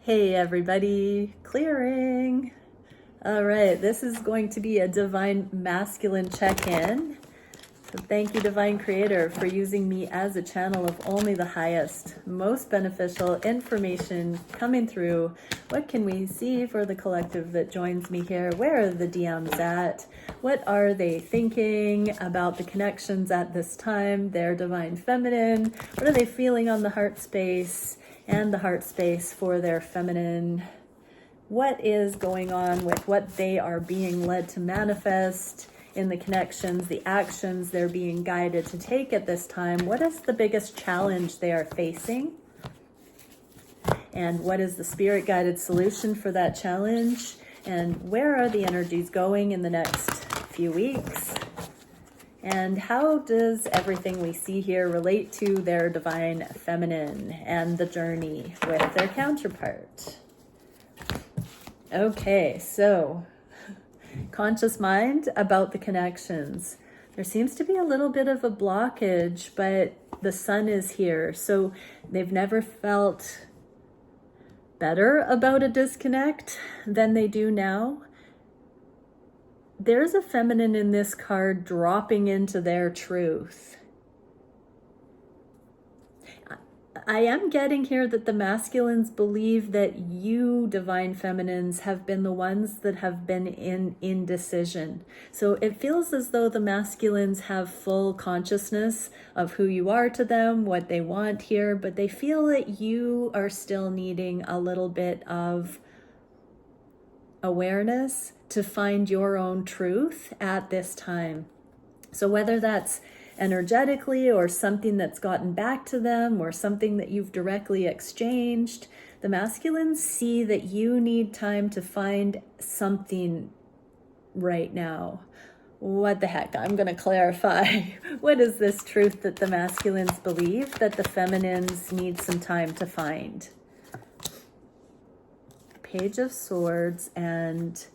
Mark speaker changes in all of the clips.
Speaker 1: Hey everybody, clearing. All right, this is going to be a divine masculine check-in. So thank you, Divine Creator, for using me as a channel of only the highest, most beneficial information coming through. What can we see for the collective that joins me here? Where are the DMs at? What are they thinking about the connections at this time? Their divine feminine. What are they feeling on the heart space and the heart space for their feminine? What is going on with what they are being led to manifest in the connections, the actions they're being guided to take at this time? What is the biggest challenge they are facing? And what is the spirit-guided solution for that challenge? And where are the energies going in the next few weeks? And how does everything we see here relate to their divine feminine and the journey with their counterpart? Okay, so conscious mind about the connections. There seems to be a little bit of a blockage, but the sun is here. So they've never felt better about a disconnect than they do now. There's a feminine in this card dropping into their truth. I am getting here that the masculines believe that you, divine feminines, have been the ones that have been in indecision. So it feels as though the masculines have full consciousness of who you are to them, what they want here, but they feel that you are still needing a little bit of awareness to find your own truth at this time. So whether that's energetically or something that's gotten back to them or something that you've directly exchanged, the masculines see that you need time to find something right now. What the heck? I'm going to clarify. What is this truth that the masculines believe that the feminines need some time to find? Page of Swords and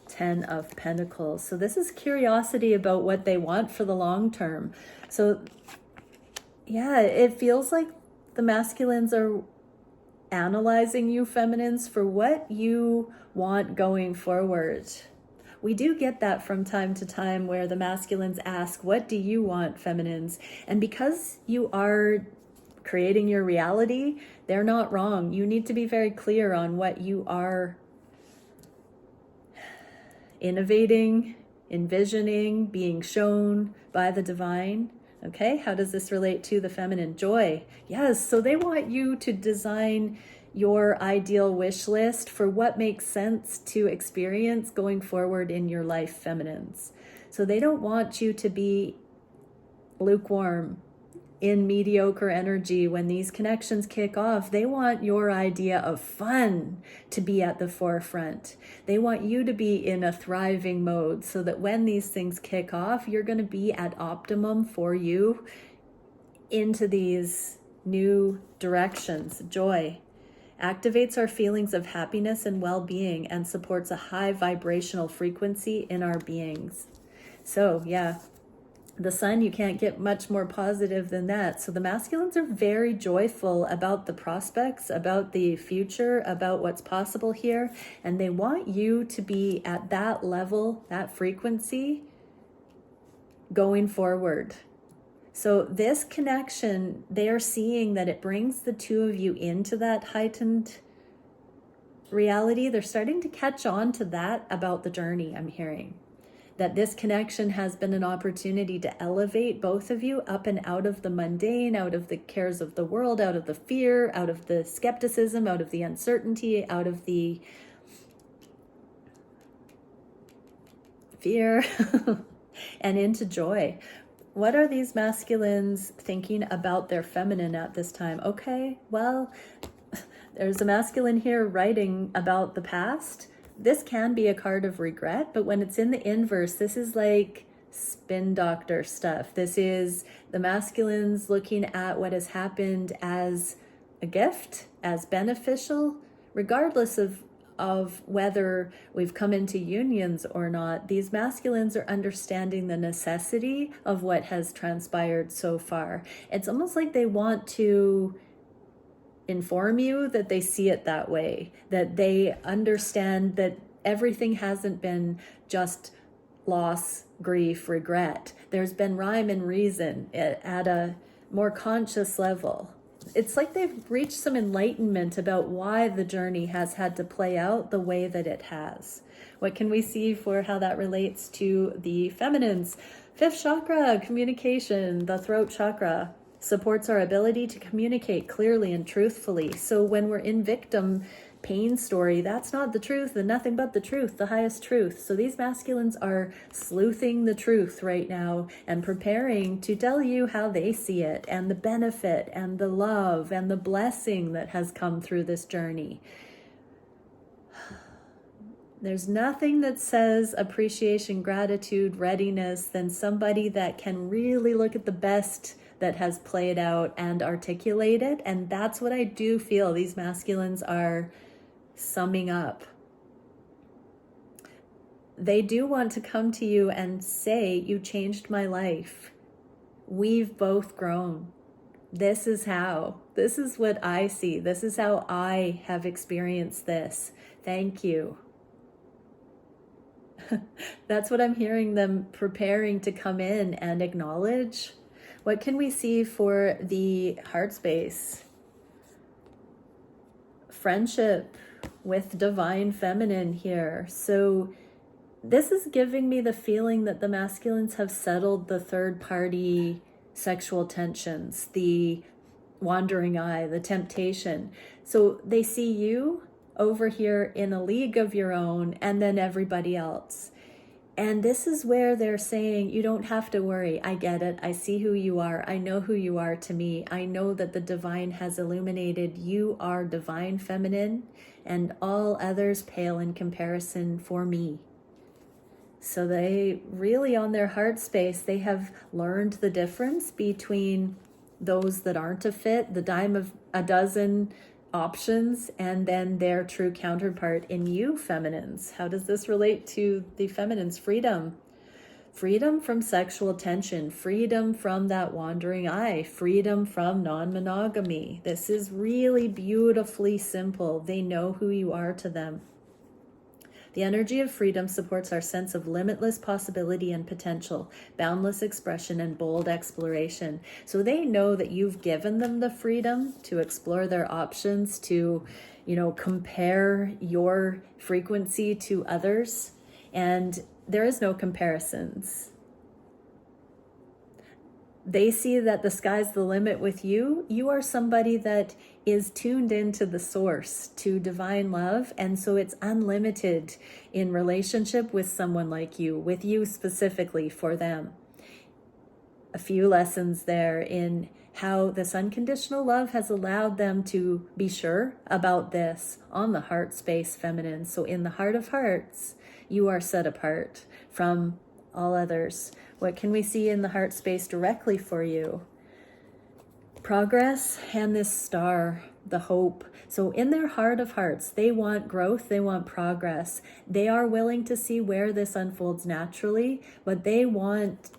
Speaker 1: 10 of Pentacles. So this is curiosity about what they want for the long term. So yeah, it feels like the masculines are analyzing you feminines for what you want going forward. We do get that from time to time where the masculines ask, what do you want, feminines? And because you are creating your reality, they're not wrong. You need to be very clear on what you are innovating, envisioning, being shown by the divine. Okay, how does this relate to the feminine? Joy. Yes, so they want you to design your ideal wish list for what makes sense to experience going forward in your life, feminines. So they don't want you to be lukewarm, in mediocre energy when these connections kick off. They want your idea of fun to be at the forefront. They want you to be in a thriving mode so that when these things kick off, you're going to be at optimum for you into these new directions. Joy activates our feelings of happiness and well-being and supports a high vibrational frequency in our beings. So yeah, the sun, you can't get much more positive than that. So the masculines are very joyful about the prospects, about the future, about what's possible here. And they want you to be at that level, that frequency going forward. So this connection, they are seeing that it brings the two of you into that heightened reality. They're starting to catch on to that about the journey, I'm hearing. That this connection has been an opportunity to elevate both of you up and out of the mundane, out of the cares of the world, out of the fear, out of the skepticism, out of the uncertainty, out of the fear, and into joy. What are these masculines thinking about their feminine at this time? Okay, well, there's a masculine here writing about the past. This can be a card of regret, but when it's in the inverse, this is like spin doctor stuff. This is the masculines looking at what has happened as a gift, as beneficial, regardless of whether we've come into unions or not. These masculines are understanding the necessity of what has transpired so far. It's almost like they want to inform you that they see it that way, that they understand that everything hasn't been just loss, grief, regret. There's been rhyme and reason at a more conscious level. It's like they've reached some enlightenment about why the journey has had to play out the way that it has. What can we see for how that relates to the feminines? Fifth chakra, communication, the throat chakra, supports our ability to communicate clearly and truthfully. So when we're in victim pain story, that's not the truth and nothing but the truth, the highest truth. So these masculines are sleuthing the truth right now and preparing to tell you how they see it and the benefit and the love and the blessing that has come through this journey. There's nothing that says appreciation, gratitude, readiness than somebody that can really look at the best that has played out and articulate it. And that's what I do feel these masculines are summing up. They do want to come to you and say, you changed my life. We've both grown. This is how. This is what I see. This is how I have experienced this. Thank you. That's what I'm hearing them preparing to come in and acknowledge. What can we see for the heart space? Friendship with divine feminine here. So this is giving me the feeling that the masculines have settled the third party sexual tensions, the wandering eye, the temptation. So they see you over here in a league of your own and then everybody else. And this is where they're saying, you don't have to worry. I get it. I see who you are. I know who you are to me. I know that the divine has illuminated. You are divine feminine and all others pale in comparison for me. So they really, on their heart space, they have learned the difference between those that aren't a fit, the dime of a dozen options, and then their true counterpart in you, feminines. How does this relate to the feminines? Freedom. Freedom from sexual tension, freedom from that wandering eye, freedom from non-monogamy. This is really beautifully simple. They know who you are to them. The energy of freedom supports our sense of limitless possibility and potential, boundless expression, and bold exploration. So they know that you've given them the freedom to explore their options, to, compare your frequency to others. And there is no comparisons. They see that the sky's the limit with you. You are somebody that is tuned into the source, to divine love. And so it's unlimited in relationship with someone like you, with you specifically for them. A few lessons there in how this unconditional love has allowed them to be sure about this on the heart space feminine. So in the heart of hearts, you are set apart from all others. What can we see in the heart space directly for you? Progress and this star, the hope. So in their heart of hearts, they want growth, they want progress. They are willing to see where this unfolds naturally, but they want,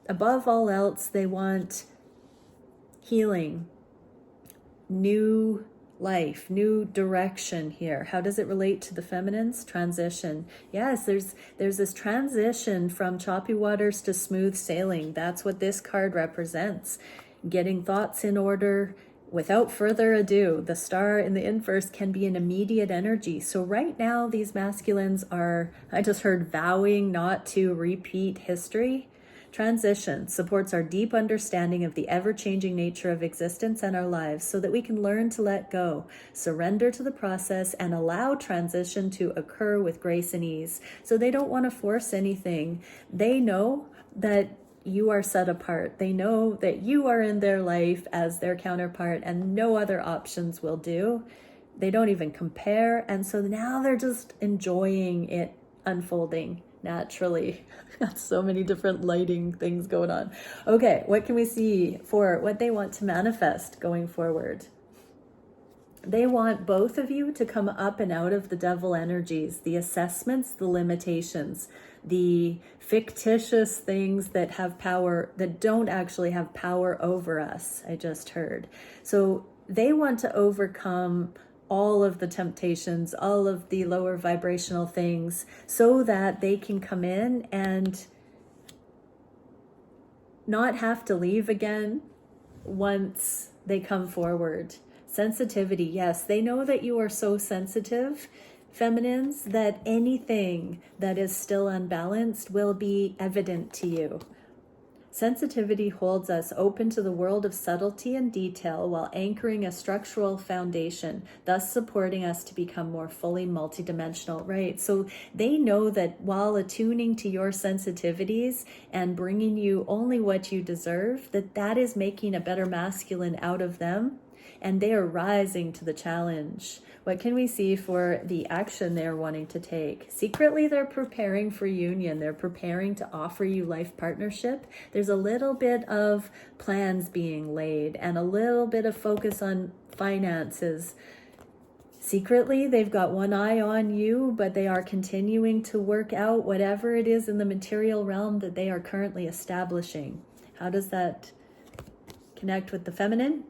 Speaker 1: above all else, they want healing, new life, new direction here. How does it relate to the feminines? Transition. Yes, there's this transition from choppy waters to smooth sailing. That's what this card represents. Getting thoughts in order without further ado. The star in the inverse can be an immediate energy. So right now, these masculines are, I just heard, vowing not to repeat history. Transition supports our deep understanding of the ever-changing nature of existence and our lives so that we can learn to let go, surrender to the process, and allow transition to occur with grace and ease. So they don't want to force anything. They know that you are set apart. They know that you are in their life as their counterpart and no other options will do. They don't even compare. And so now they're just enjoying it unfolding naturally. Got so many different lighting things going on. Okay, what can we see for what they want to manifest going forward? They want both of you to come up and out of the devil energies, the assessments, the limitations, the fictitious things that have power, that don't actually have power over us, I just heard. So they want to overcome all of the temptations, all of the lower vibrational things, so that they can come in and not have to leave again once they come forward. Sensitivity, yes, they know that you are so sensitive, feminines, that anything that is still unbalanced will be evident to you. Sensitivity holds us open to the world of subtlety and detail while anchoring a structural foundation, thus supporting us to become more fully multidimensional, right? So they know that while attuning to your sensitivities and bringing you only what you deserve, that is making a better masculine out of them, and they are rising to the challenge. What can we see for the action they're wanting to take? Secretly, they're preparing for union. They're preparing to offer you life partnership. There's a little bit of plans being laid and a little bit of focus on finances. Secretly, they've got one eye on you, but they are continuing to work out whatever it is in the material realm that they are currently establishing. How does that connect with the feminine?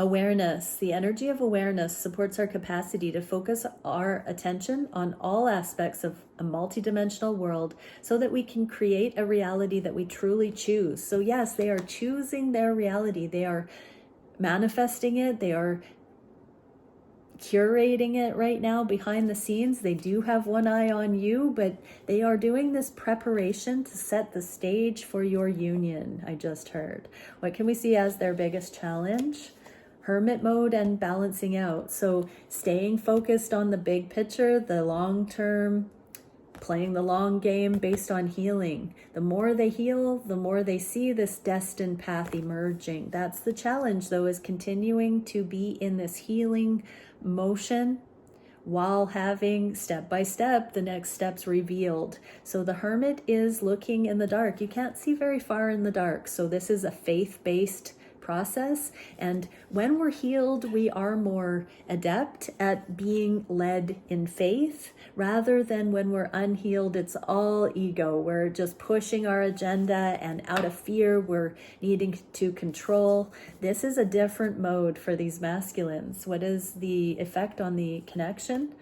Speaker 1: Awareness. The energy of awareness supports our capacity to focus our attention on all aspects of a multidimensional world so that we can create a reality that we truly choose. So yes, they are choosing their reality. They are manifesting it. They are curating it right now behind the scenes. They do have one eye on you, but they are doing this preparation to set the stage for your union, I just heard. What can we see as their biggest challenge? Hermit mode and balancing out. So staying focused on the big picture, the long term, playing the long game based on healing. The more they heal, the more they see this destined path emerging. That's the challenge, though, is continuing to be in this healing motion while having step by step the next steps revealed. So the hermit is looking in the dark. You can't see very far in the dark. So this is a faith-based process, and when we're healed, we are more adept at being led in faith, rather than when we're unhealed, it's all ego. We're just pushing our agenda, and out of fear, we're needing to control. This is a different mode for these masculines. What is the effect on the connection?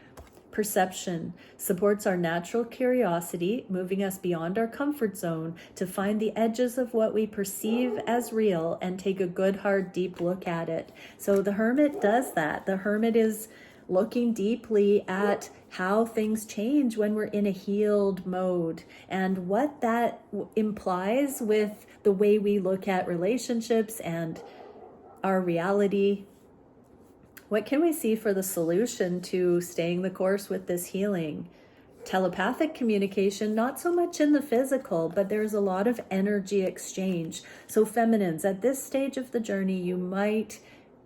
Speaker 1: Perception supports our natural curiosity, moving us beyond our comfort zone to find the edges of what we perceive as real and take a good, hard, deep look at it. So the hermit does that. The hermit is looking deeply at how things change when we're in a healed mode and what that implies with the way we look at relationships and our reality. What can we see for the solution to staying the course with this healing? Telepathic communication, not so much in the physical, but there's a lot of energy exchange. So feminines, at this stage of the journey, you might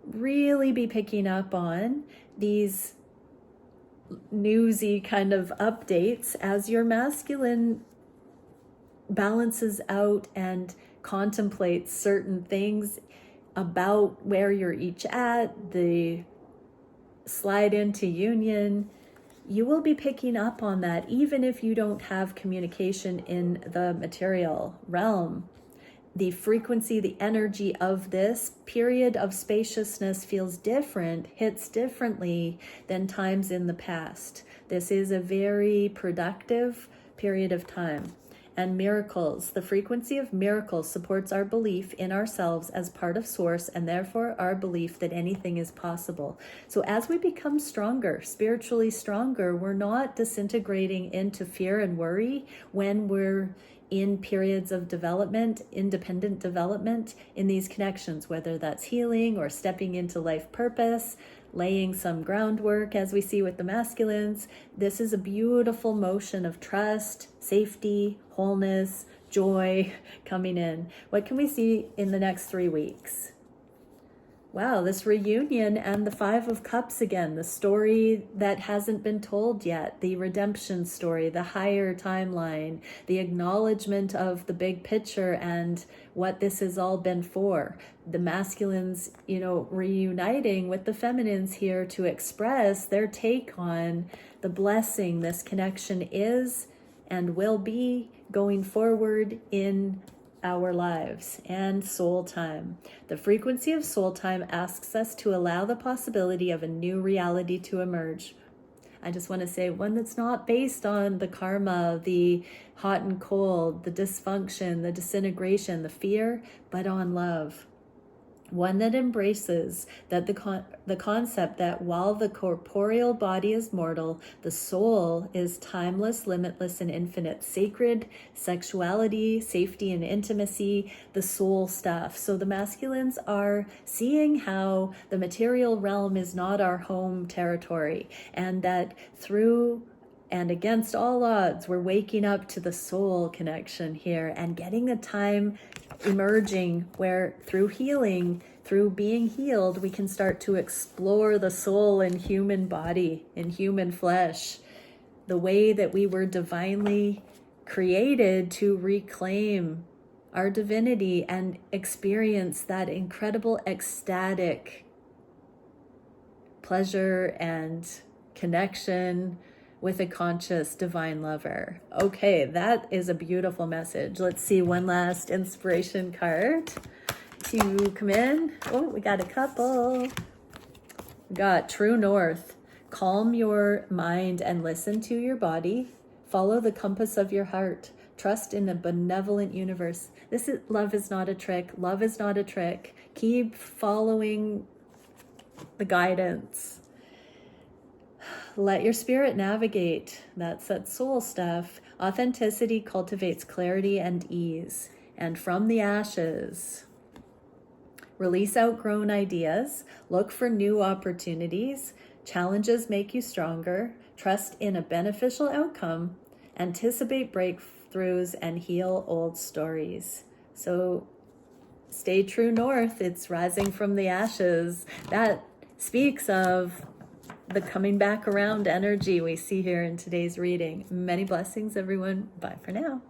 Speaker 1: really be picking up on these newsy kind of updates as your masculine balances out and contemplates certain things about where you're each at, the slide into union. You will be picking up on that even if you don't have communication in the material realm. The frequency, the energy of this period of spaciousness feels different, hits differently than times in the past. This is a very productive period of time. And miracles. The frequency of miracles supports our belief in ourselves as part of Source, and therefore our belief that anything is possible. So as we become stronger, spiritually stronger, we're not disintegrating into fear and worry when we're in periods of development, independent development in these connections, whether that's healing or stepping into life purpose, laying some groundwork, as we see with the masculines. This is a beautiful motion of trust, safety, wholeness, joy coming in. What can we see in the next 3 weeks? Wow, this reunion and the Five of Cups again, the story that hasn't been told yet, the redemption story, the higher timeline, the acknowledgement of the big picture and what this has all been for. The masculines, reuniting with the feminines here to express their take on the blessing this connection is and will be going forward in our lives and soul time. The frequency of soul time asks us to allow the possibility of a new reality to emerge. I just want to say one that's not based on the karma, the hot and cold, the dysfunction, the disintegration, the fear, but on love. One that embraces that the concept that while the corporeal body is mortal, the soul is timeless, limitless, and infinite. Sacred sexuality, safety, and intimacy, the soul stuff. So the masculines are seeing how the material realm is not our home territory, and that through and against all odds, we're waking up to the soul connection here and getting a time emerging where through healing, through being healed, we can start to explore the soul in human body, in human flesh, the way that we were divinely created to reclaim our divinity and experience that incredible ecstatic pleasure and connection with a conscious divine lover. Okay, that is a beautiful message. Let's see one last inspiration card to come in. Oh, we got a couple. We got True North. Calm your mind and listen to your body. Follow the compass of your heart. Trust in a benevolent universe. Love is not a trick. Love is not a trick. Keep following the guidance. Let your spirit navigate. That's that soul stuff. Authenticity cultivates clarity and ease. And from the ashes, release outgrown ideas. Look for new opportunities. Challenges make you stronger. Trust in a beneficial outcome. Anticipate breakthroughs and heal old stories. So stay true north. It's rising from the ashes. That speaks of the coming back around energy we see here in today's reading. Many blessings, everyone. Bye for now.